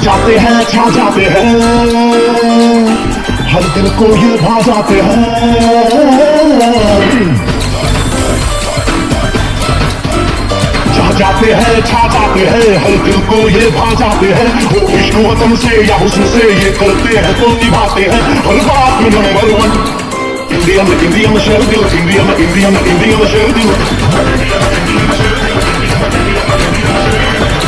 जाते हैं, छा जाते हैं, हर दिल को ये भा जाते हैं। जाते हैं, छा जाते हैं, हर दिल को ये भा जाते हैं। वो इश्क वतन से या हुस्न से ये करते हैं तो निभाते हैं हर बात में नंबर वन। इंडियन इंडियन शेर दिल, इंडियन इंडियन इंडियन शेर दिल।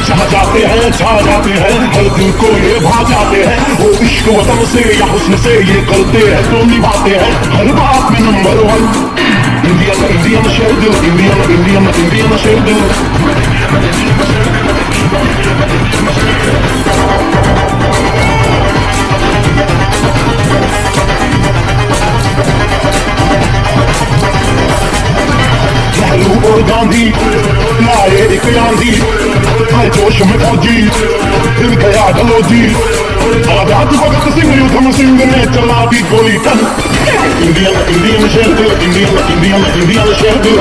छा जाते हैं, छा जाते हैं, हर दिल को ये भा जाते हैं। वो इश्क वतन से या हुस्न से ये करते हैं तो निभाते हैं हर बात में नंबर वन। इंडियन इंडियन शेर दिल, इंडियन इंडियन इंडियन शेर दिल। नेहरू और गांधी लाए एक आंधी, हर जोश में फौजी दिल गया डलोजी। आजाद भगत सिंह यूथम सिंह ने चला दी गोली टन। इंडियन इंडियन शेर दिल, इंडियन इंडियन इंडियन शेर दिल।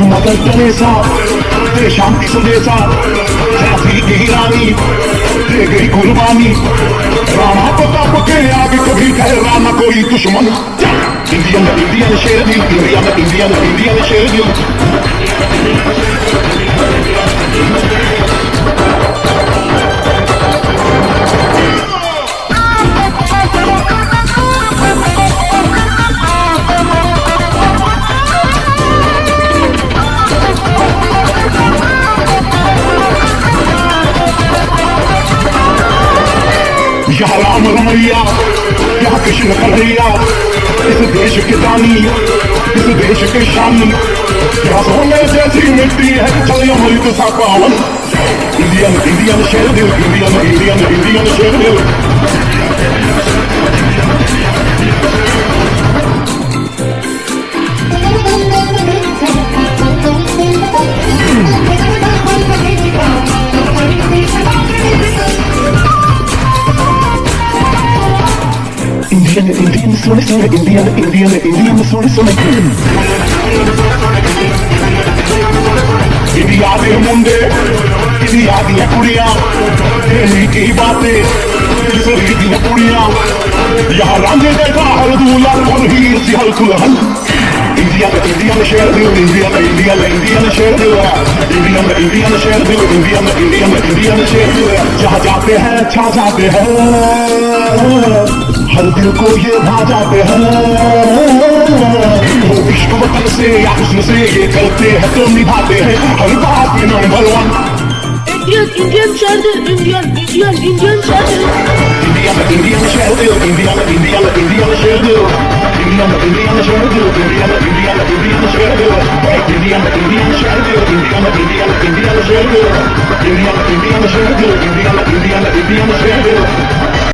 मदर टेरेसा दे शांति संदेशा, झांसी की रानी दे गई कुर्बानी। राणा प्रताप के आगे कभी ठहरा न कोई दुश्मन। इंडियन इंडियन शेर दिल, इंडियन इंडियन इंडियन शेर दिल। यहाँ राम रमैया, यहाँ कृष्ण कन्हैया, इस देश के दानी, इस देश के शानी। यहाँ सोने जैसी मिट्टी है चले अमृत सा पावन। इंडियन इंडियन शेर दिल, इंडियन इंडियन इंडियन शेर दिल। इंडियन इंडियन सोने सोने, इंडियन इंडियन इंडियन सोने सोने। इंडिया दे मुंडे, इंडिया दी कुड़ियां, दिल्ली की बातें, दिल्ली दी कुड़ियां। यहाँ रांझे देखा हर दूल्हा और हीर सी हर दुल्हन। इंडियन इंडियन शेर दिल, इंडियन इंडियन इंडियन शेर दिल। इंडियन इंडियन शेर दिल, इंडियन इंडियन इंडियन शेर दिल। जहाँ जाते हैं, छा जाते हैं, हर दिल को ये भा जाते हैं। वो इश्क वतन से या हुस्न से ये करते हैं तो निभाते हैं हर बात में नंबर वन। इंडियन इंडियन शेर दिल, इंडियन इंडियन इंडियन शेर दिल। इंडियन इंडियन शेर दिल, इंडियन इंडियन इंडियन शेर दिल। इंडियन इंडियन शेर दिल, इंडियन इंडियन इंडियन शेर दिल। इंडियन इंडियन शेर दिल, इंडियन इंडियन इंडियन शेर दिल। इंडियन इंडियन शेर दिल, इंडियन इंडियन इंडियन शेर दिल।